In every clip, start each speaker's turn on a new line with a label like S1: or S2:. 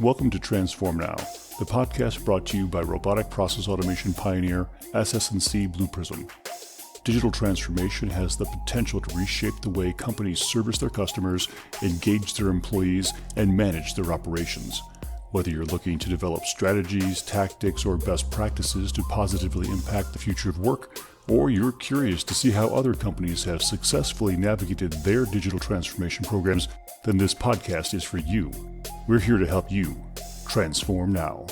S1: Welcome to Transform Now, the podcast brought to you by robotic process automation pioneer SS&C Blue Prism. Digital transformation has the potential to reshape the way companies service their customers, engage their employees, and manage their operations. Whether you're looking to develop strategies, tactics, or best practices to positively impact the future of work, or you're curious to see how other companies have successfully navigated their digital transformation programs, then this podcast is for you. We're here to help you transform now.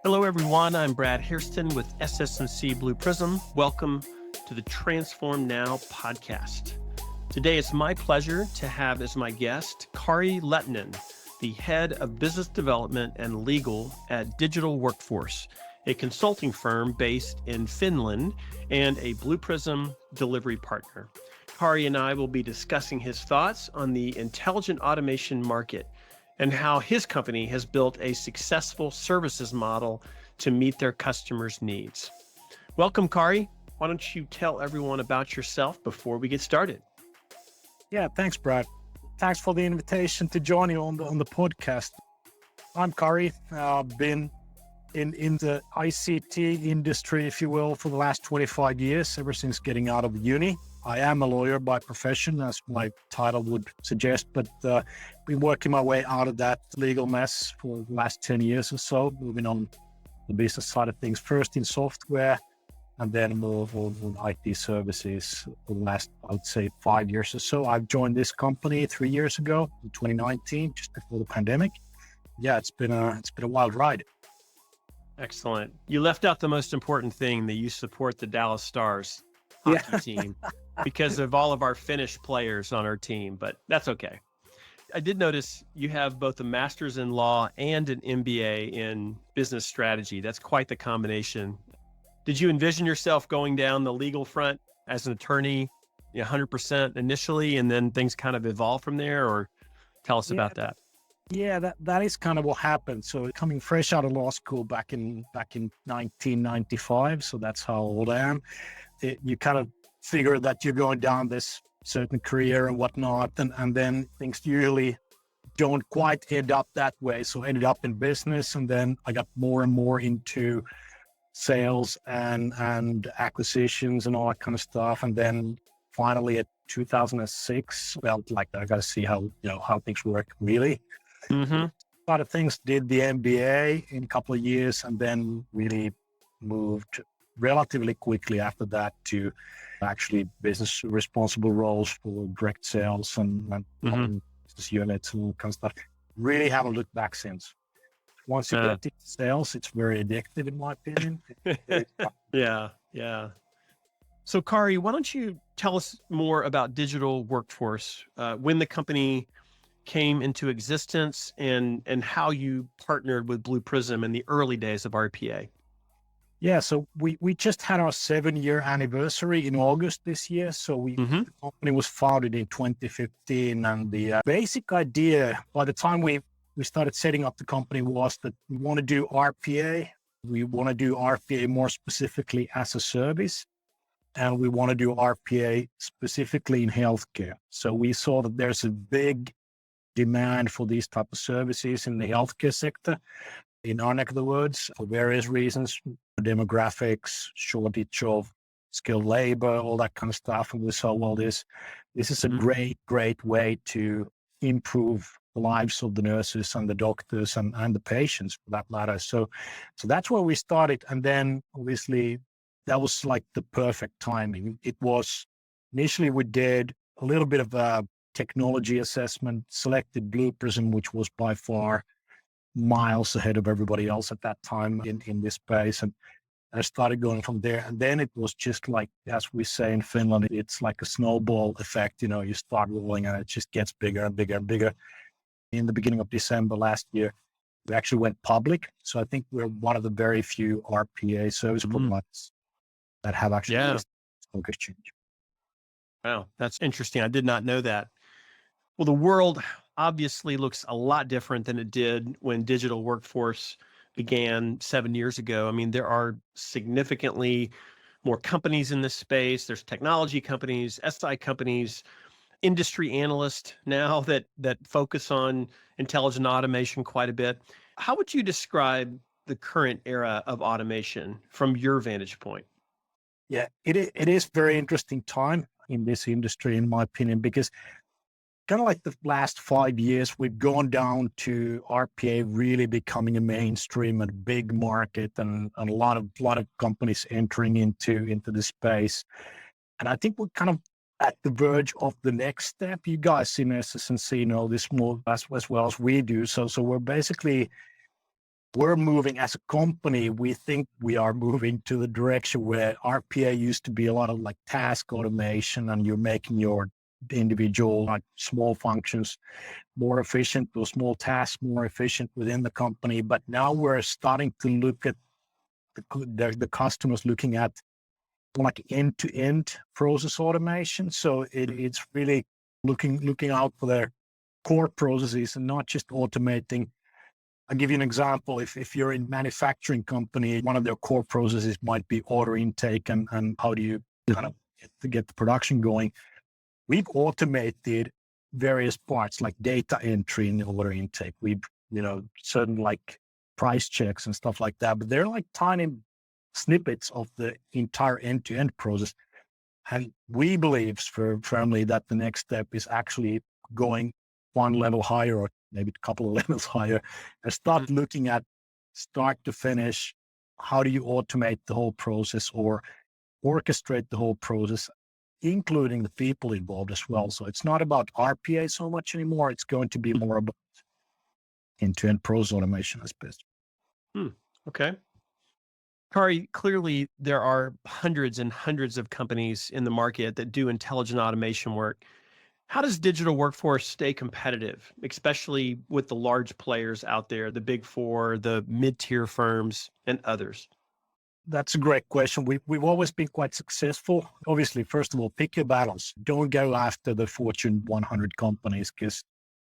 S2: Hello, everyone. I'm Brad Hairston with SS&C Blue Prism. Welcome to the Transform Now podcast. Today, it's my pleasure to have as my guest Karri Lehtonen, the head of business development and legal at Digital Workforce, a consulting firm based in Finland and a Blue Prism delivery partner. Karri and I will be discussing his thoughts on the intelligent automation market and how his company has built a successful services model to meet their customers' needs. Welcome, Karri. Why don't you tell everyone about yourself before we get started?
S3: Yeah, thanks, Brad. Thanks for the invitation to join you on the podcast. I'm Karri. I've been in the ICT industry, if you will, for the last 25 years, ever since getting out of uni. I am a lawyer by profession, as my title would suggest, but been working my way out of that legal mess for the last 10 years or so, moving on the business side of things, first in software, and then more on IT services for the last, I would say, 5 years or so. I've joined this company 3 years ago, in 2019, just before the pandemic. Yeah, it's been a wild ride.
S2: Excellent. You left out the most important thing, that you support the Dallas Stars hockey team because of all of our Finnish players on our team, but that's okay. I did notice you have both a master's in law and an MBA in business strategy. That's quite the combination. Did you envision yourself going down the legal front as an attorney 100% initially, and then things kind of evolve from there? Or tell us about that.
S3: Yeah, that is kind of what happened. So coming fresh out of law school back in 1995, so that's how old I am. You kind of figure that you're going down this certain career and whatnot, and then things usually don't quite end up that way. So I ended up in business, and then I got more and more into sales and acquisitions and all that kind of stuff. And then finally at 2006, well, like I got to see how things work really.
S2: Mm-hmm.
S3: A lot of things, did the MBA in a couple of years, and then really moved relatively quickly after that to actually business responsible roles for direct sales and business units and all kinds of stuff. Really haven't looked back since. Once you get into sales, it's very addictive, in my opinion.
S2: Yeah. So, Karri, why don't you tell us more about Digital Workforce, when the company came into existence, and how you partnered with Blue Prism in the early days of RPA?
S3: Yeah, so we just had our 7-year anniversary in August this year. So the company was founded in 2015, and the basic idea by the time we started setting up the company was that we want to do RPA. We want to do RPA more specifically as a service, and we want to do RPA specifically in healthcare. So we saw that there's a big demand for these type of services in the healthcare sector in our neck of the woods for various reasons, demographics, shortage of skilled labor, all that kind of stuff. And we saw, well, this is a great way to improve the lives of the nurses and the doctors and the patients for that matter. So that's where we started. And then obviously that was like the perfect timing. It was initially we did a little bit of a technology assessment, selected Blue Prism, which was by far miles ahead of everybody else at that time in this space. And I started going from there. And then it was just like, as we say in Finland, it's like a snowball effect. You start rolling and it just gets bigger and bigger and bigger. In the beginning of December last year, we actually went public. So I think we're one of the very few RPA service providers that have actually listed stock exchange.
S2: Wow, that's interesting. I did not know that. Well, the world obviously looks a lot different than it did when Digital Workforce began 7 years ago. I mean, there are significantly more companies in this space. There's technology companies, SI companies. industry analyst now that focus on intelligent automation quite a bit. How would you describe the current era of automation from your vantage point?
S3: Yeah, it is very interesting time in this industry, in my opinion, because kind of like the last 5 years, we've gone down to RPA really becoming a mainstream and big market, and a lot of companies entering into the space. And I think we're kind of at the verge of the next step. You guys in SS&C know this more as well as we do. So we're moving as a company. We think we are moving to the direction where RPA used to be a lot of like task automation, and you're making your individual like small functions more efficient, or small tasks more efficient within the company. But now we're starting to look at the customers looking at like end-to-end process automation. So it's really looking out for their core processes and not just automating. I'll give you an example. If you're in manufacturing company, one of their core processes might be order intake and how do you kind of get the production going. We've automated various parts like data entry in the order intake. We've, certain like price checks and stuff like that, but they're like tiny snippets of the entire end-to-end process. And we believe firmly that the next step is actually going one level higher, or maybe a couple of levels higher, and start looking at start to finish. How do you automate the whole process or orchestrate the whole process, including the people involved as well? So it's not about RPA so much anymore. It's going to be more about end-to-end process automation as best.
S2: Okay. Karri, clearly there are hundreds and hundreds of companies in the market that do intelligent automation work. How does digital workforce stay competitive, especially with the large players out there, the big four, the mid-tier firms, and others?
S3: That's a great question. We've always been quite successful. Obviously, first of all, pick your battles. Don't go after the Fortune 100 companies, because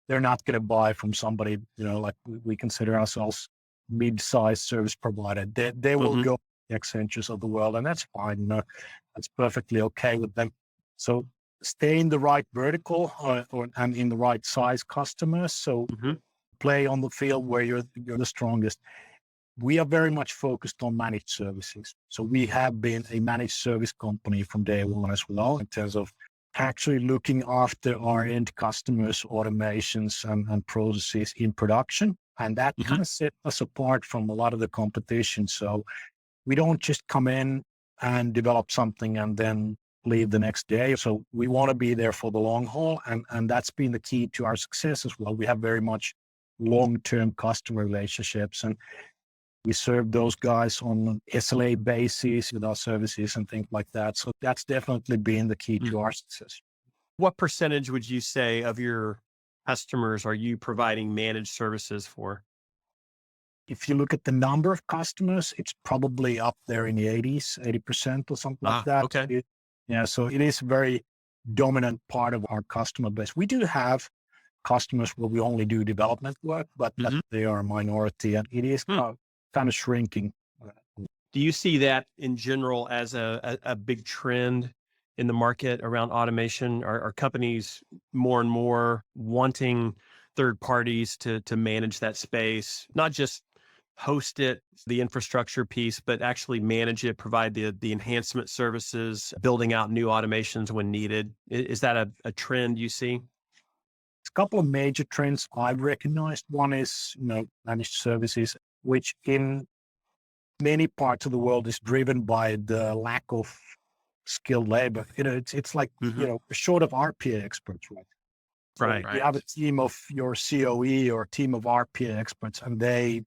S3: they're not going to buy from somebody, like we consider ourselves mid-sized service provider. They will go the Accentures of the world, and that's fine. That's perfectly okay with them. So stay in the right vertical and in the right size customers. So play on the field where you're the strongest. We are very much focused on managed services. So we have been a managed service company from day one as well, in terms of actually looking after our end customers' automations and processes in production. And that kind of set us apart from a lot of the competition. So we don't just come in and develop something and then leave the next day. So we want to be there for the long haul. And that's been the key to our success as well. We have very much long-term customer relationships, and we serve those guys on an SLA basis with our services and things like that. So that's definitely been the key to our success.
S2: What percentage would you say of your customers are you providing managed services for?
S3: If you look at the number of customers, it's probably up there in the 80% or something like that.
S2: Okay.
S3: So it is a very dominant part of our customer base. We do have customers where we only do development work, but they are a minority, and it is kind of shrinking.
S2: Do you see that in general as a big trend in the market around automation? Are companies more and more wanting third parties to manage that space, not just host it, the infrastructure piece, but actually manage it, provide the enhancement services, building out new automations when needed? Is that a trend you see?
S3: A couple of major trends I've recognized. One is, managed services, which in many parts of the world is driven by the lack of skilled labor. It's like, short of RPA experts, right?
S2: Right.
S3: You have a team of your COE or a team of RPA experts, and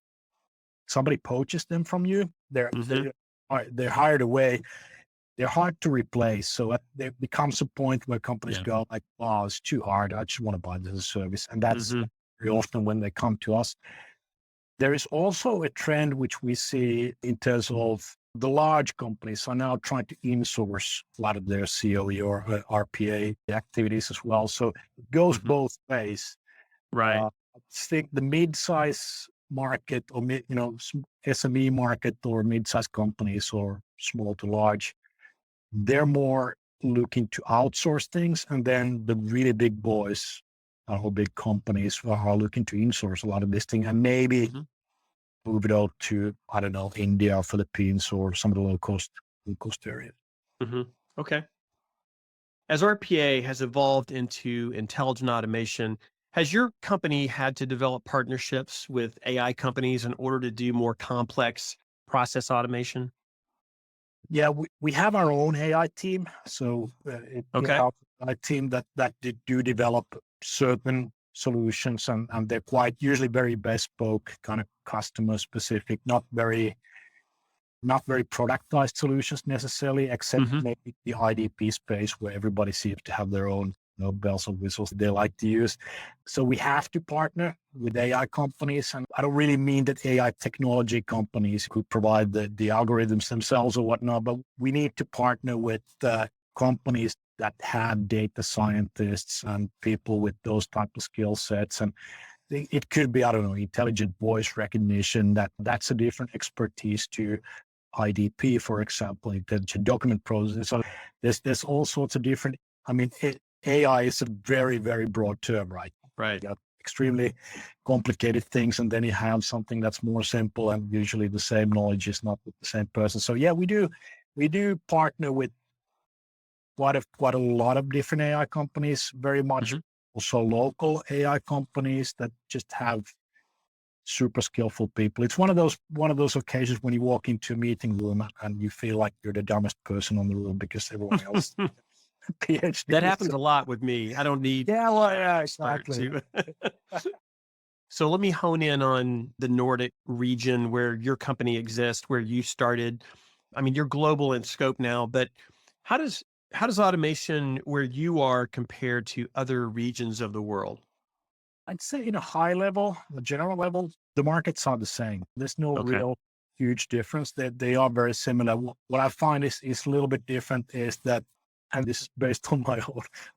S3: somebody poaches them from you. They're hired away. They're hard to replace. So there becomes a point where companies go like, "Oh, it's too hard. I just want to buy this as a service." And that's very often when they come to us. There is also a trend which we see in terms of the large companies are now trying to insource a lot of their COE or RPA activities as well. So it goes both ways.
S2: Right.
S3: I think the mid-size market or SME market or mid-size companies or small to large, they're more looking to outsource things, and then the really big boys or big companies are looking to insource a lot of this thing and maybe move it out to, I don't know, India, Philippines, or some of the low cost areas.
S2: Okay. As RPA has evolved into intelligent automation, has your company had to develop partnerships with AI companies in order to do more complex process automation?
S3: Yeah, we have our own AI team. So
S2: Okay.
S3: our AI team that do develop certain solutions, and they're quite usually very bespoke, kind of customer specific, not very productized solutions necessarily, except maybe the IDP space where everybody seems to have their own bells and whistles they like to use. So we have to partner with AI companies. And I don't really mean that AI technology companies could provide the algorithms themselves or whatnot, but we need to partner with companies that have data scientists and people with those type of skill sets. And it could be, I don't know, intelligent voice recognition. That's a different expertise to IDP, for example, intelligent document processing. So there's all sorts of different, I mean, AI is a very, very broad term, right?
S2: Right.
S3: You got extremely complicated things, and then you have something that's more simple, and usually the same knowledge is not with the same person. So yeah, we do partner with quite a lot of different AI companies, very much also local AI companies that just have super skillful people. It's one of those occasions when you walk into a meeting room and you feel like you're the dumbest person on the room because everyone else PhD.
S2: That happens a lot with me. I don't need.
S3: Yeah, exactly.
S2: So let me hone in on the Nordic region where your company exists, where you started. I mean, you're global in scope now, but how does automation where you are compared to other regions of the world?
S3: I'd say in a high level, the general level, the markets are the same. There's no real huge difference. That they are very similar. What I find is a little bit different is that, and this is based on my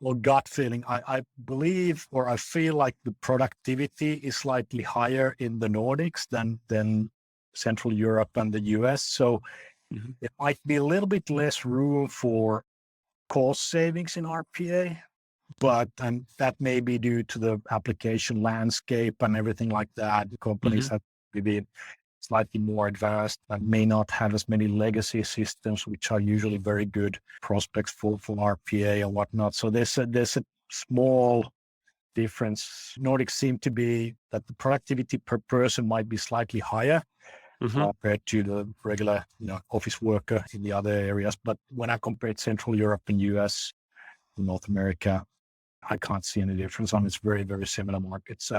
S3: own gut feeling, I believe, or I feel like the productivity is slightly higher in the Nordics than Central Europe and the US. So it might be a little bit less room for cost savings in RPA, but that may be due to the application landscape and everything like that. The companies have maybe slightly more advanced and may not have as many legacy systems, which are usually very good prospects for RPA and whatnot. So there's a small difference. Nordics seem to be that the productivity per person might be slightly higher compared to the regular, office worker in the other areas. But when I compared Central Europe and US, North America, I can't see any difference. It's very, very similar markets.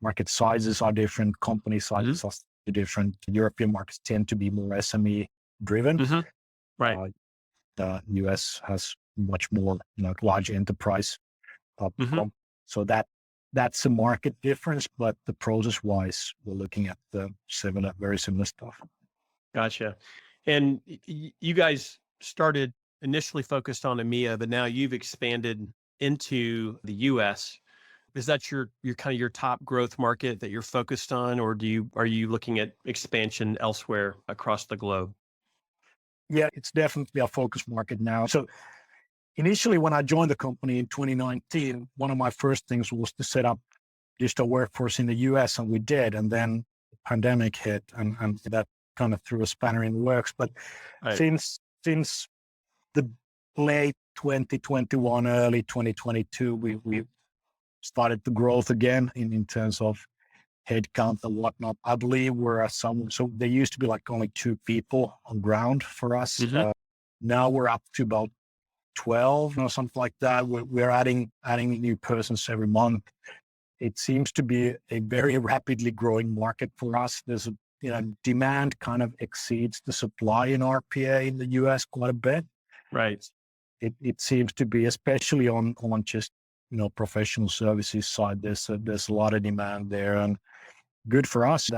S3: Market sizes are different. Company sizes are different. European markets tend to be more SME driven.
S2: Right.
S3: The US has much more, large enterprise. So that's a market difference, but the process wise, we're looking at the very similar stuff.
S2: Gotcha. And you guys started initially focused on EMEA, but now you've expanded into the US. Is that your kind of your top growth market that you're focused on, or are you looking at expansion elsewhere across the globe?
S3: Yeah, it's definitely a focus market now. So initially, when I joined the company in 2019, one of my first things was to set up digital workforce in the US, and we did. And then the pandemic hit, and that kind of threw a spanner in the works. But since the late 2021, early 2022, we started the growth again in terms of headcount and whatnot. I believe we're at so there used to be like only 2 people on ground for us. Now we're up to about 12 or something like that. We're adding new persons every month. It seems to be a very rapidly growing market for us. There's demand kind of exceeds the supply in RPA in the US quite a bit.
S2: Right.
S3: It seems to be, especially on just, professional services side, there's a lot of demand there, and good for us.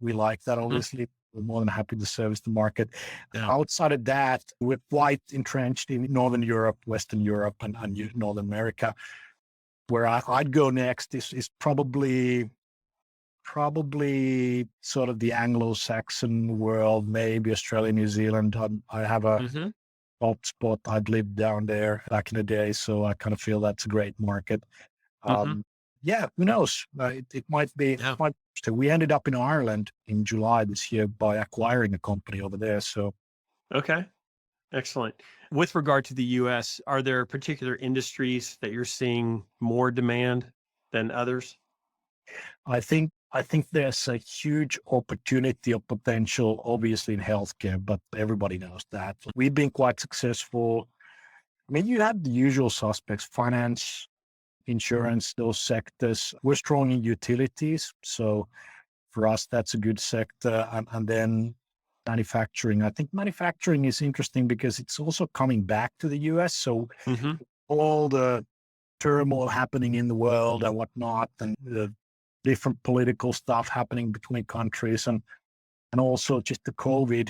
S3: We like that, obviously. We're more than happy to service the market. Yeah. Outside of that, we're quite entrenched in Northern Europe, Western Europe, and North America. Where I'd go next is probably sort of the Anglo-Saxon world, maybe Australia, New Zealand. I have a top spot. I'd lived down there back in the day, so I kind of feel that's a great market.
S2: Mm-hmm.
S3: Yeah, who knows? It might be.
S2: Yeah.
S3: We ended up in Ireland in July this year by acquiring a company over there. So
S2: Okay. Excellent. With regard to the US, are there particular industries that you're seeing more demand than others?
S3: I think there's a huge opportunity or potential, obviously in healthcare, but everybody knows that. We've been quite successful. I mean, you have the usual suspects: finance, insurance, those sectors. We're strong in utilities, so for us, that's a good sector. And then manufacturing. I think manufacturing is interesting because it's also coming back to the US. So
S2: Mm-hmm.
S3: all the turmoil happening in the world and whatnot, and the different political stuff happening between countries, and also just the COVID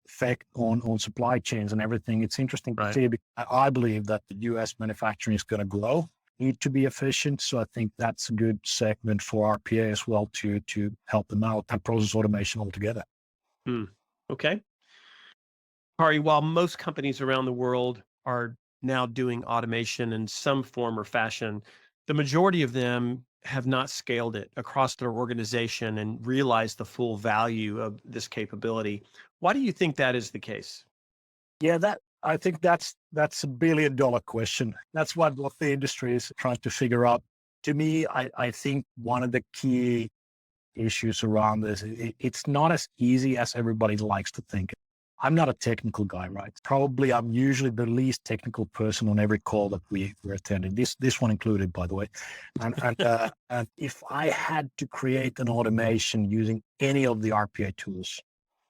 S3: effect on supply chains and everything. It's interesting to
S2: Right.
S3: see. I believe that the US manufacturing is going to grow, need to be efficient. So I think that's a good segment for RPA as well to help them out and process automation altogether.
S2: Okay. Karri, while most companies around the world are now doing automation in some form or fashion, the majority of them have not scaled it across their organization and realized the full value of this capability. Why do you think that is the case?
S3: Yeah, I think that's $1 billion question. That's what the industry is trying to figure out. To me, I think one of the key issues around this, it's not as easy as everybody likes to think. I'm not a technical guy, right? Probably I'm usually the least technical person on every call that we're attending. This one included, by the way. And if I had to create an automation using any of the RPA tools,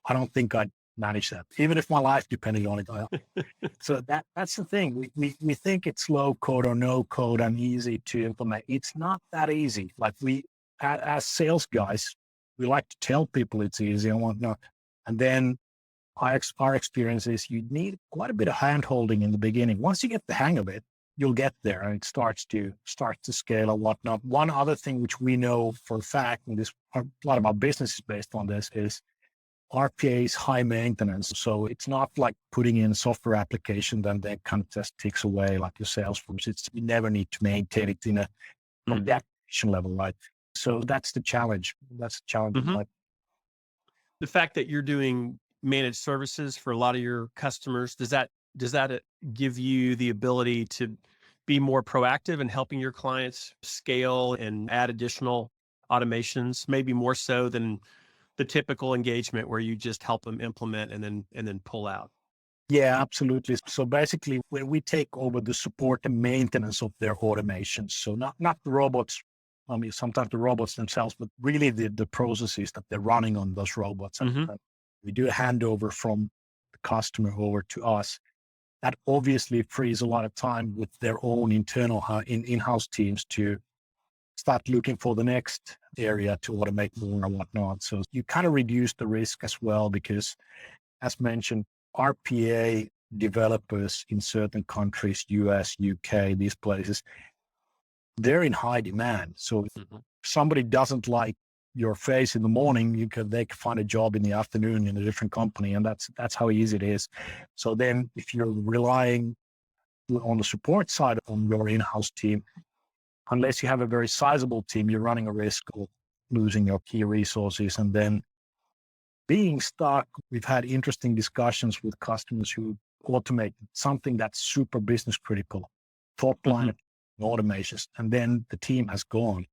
S3: I don't think I'd manage that, even if my life depended on it. So that's the thing. We think it's low code or no code and easy to implement. It's not that easy. Like as sales guys, we like to tell people it's easy and whatnot. And then our experience is you need quite a bit of hand holding in the beginning. Once you get the hang of it, you'll get there and it starts to scale and whatnot. One other thing which we know for a fact, and a lot of our business is based on this, is RPA is high maintenance. So it's not like putting in a software application, then that kind of just ticks away like your Salesforce. You never need to maintain it in from the application level, right? So that's the challenge. That's the challenge.
S2: Mm-hmm. The fact that you're doing managed services for a lot of your customers, does that give you the ability to be more proactive in helping your clients scale and add additional automations, maybe more so than the typical engagement where you just help them implement and then pull out?
S3: Yeah, absolutely. So basically, when we take over the support and maintenance of their automations, so not the robots, I mean, sometimes the robots themselves, but really the processes that they're running on those robots.
S2: Mm-hmm.
S3: And we do a handover from the customer over to us. That obviously frees a lot of time with their own internal in-house teams to start looking for the next area to automate more and whatnot. So you kind of reduce the risk as well, because as mentioned, RPA developers in certain countries, US, UK, these places, they're in high demand. So if somebody doesn't like your face in the morning, they can find a job in the afternoon in a different company. And that's how easy it is. So then if you're relying on the support side on your in-house team, unless you have a very sizable team, you're running a risk of losing your key resources. And then being stuck, we've had interesting discussions with customers who automate something that's super business critical, top line automations, and then the team has gone,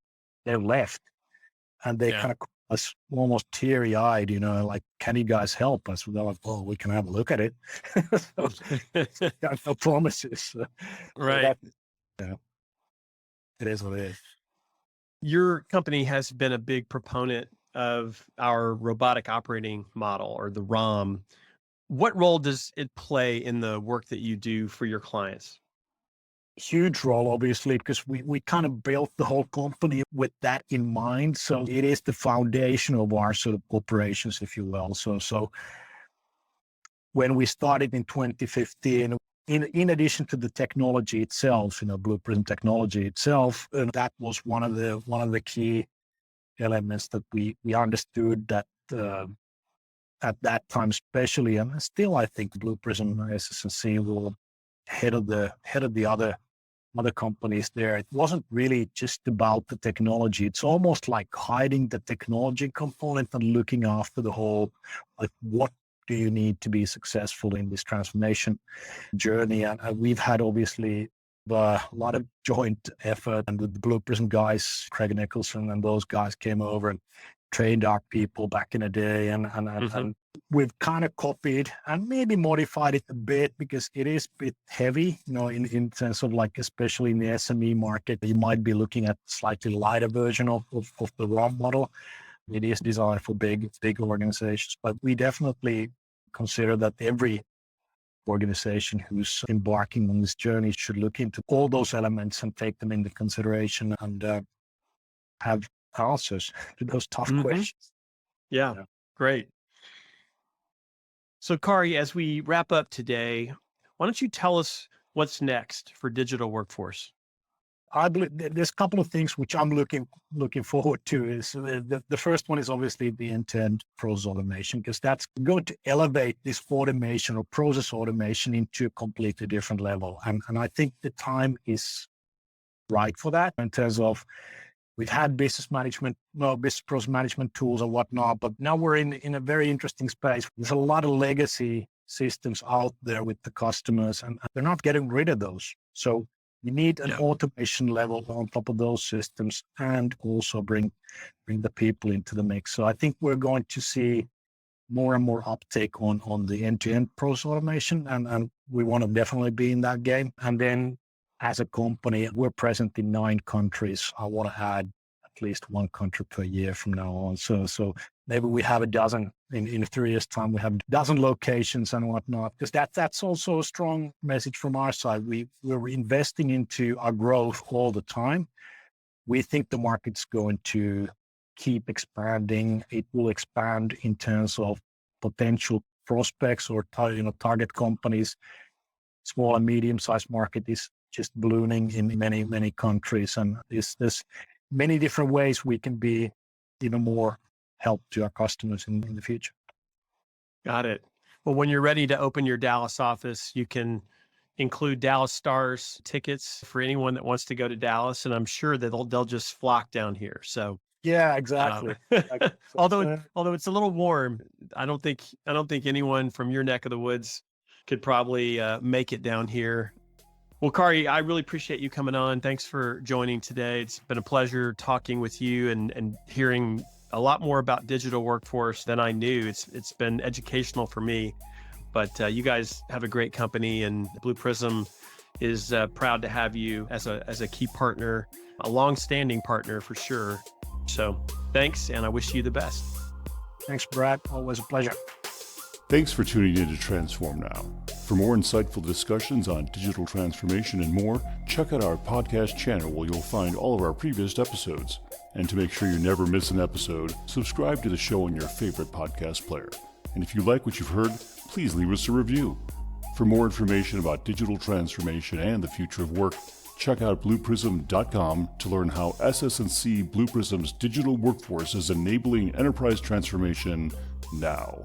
S3: they're left, and they kind of call us almost teary-eyed, like, can you guys help us? They're like, well, we can have a look at it. No promises.
S2: Right.
S3: It is what it is.
S2: Your company has been a big proponent of our robotic operating model, or the ROM. What role does it play in the work that you do for your clients?
S3: Huge role, obviously, because we kind of built the whole company with that in mind. So it is the foundation of our sort of operations, if you will. So when we started in 2015, in addition to the technology itself, Blue Prism technology itself, that was one of the key elements that we understood that at that time, especially, and still, I think Blue Prism SS&C were ahead of the other companies there. It wasn't really just about the technology. It's almost like hiding the technology component and looking after the whole, like, what do you need to be successful in this transformation journey? And we've had obviously a lot of joint effort, and with the Blue Prism guys, Craig Nicholson and those guys came over and trained our people back in the day, and we've kind of copied and maybe modified it a bit because it is a bit heavy, in sense of, like, especially in the SME market, you might be looking at slightly lighter version of the ROM model. It is designed for big organizations, but we definitely consider that every organization who's embarking on this journey should look into all those elements and take them into consideration and have answers to those tough questions.
S2: Yeah, great. So, Karri, as we wrap up today, why don't you tell us what's next for digital workforce?
S3: I believe there's a couple of things which I'm looking forward to. Is the first one is obviously the end-to-end process automation, because that's going to elevate this automation or process automation into a completely different level. And I think the time is right for that, in terms of, we've had business process management tools and whatnot, but now we're in a very interesting space. There's a lot of legacy systems out there with the customers, and they're not getting rid of those. So you need an automation level on top of those systems, and also bring the people into the mix. So I think we're going to see more and more uptake on the end-to-end process automation, and we want to definitely be in that game. And then, as a company, we're present in 9 countries. I want to add at least 1 country per year from now on. So maybe we have a dozen in 3 years' time. We have a dozen locations and whatnot, because that's also a strong message from our side. We're investing into our growth all the time. We think the market's going to keep expanding. It will expand in terms of potential prospects or target companies. Small and medium-sized market is just ballooning in many countries, and there's many different ways we can be even more help to our customers in the future.
S2: Got it. Well, when you're ready to open your Dallas office, you can include Dallas Stars tickets for anyone that wants to go to Dallas, and I'm sure that they'll just flock down here. So
S3: yeah, exactly.
S2: Although it's a little warm, I don't think anyone from your neck of the woods could probably make it down here. Well, Karri, I really appreciate you coming on. Thanks for joining today. It's been a pleasure talking with you and hearing a lot more about digital workforce than I knew. It's been educational for me, but you guys have a great company, and Blue Prism is proud to have you as a key partner, a long-standing partner for sure. So thanks, and I wish you the best.
S3: Thanks, Brad. Always a pleasure.
S1: Thanks for tuning in to Transform Now. For more insightful discussions on digital transformation and more, check out our podcast channel where you'll find all of our previous episodes. And to make sure you never miss an episode, subscribe to the show on your favorite podcast player. And if you like what you've heard, please leave us a review. For more information about digital transformation and the future of work, check out blueprism.com to learn how SS&C Blue Prism's digital workforce is enabling enterprise transformation now.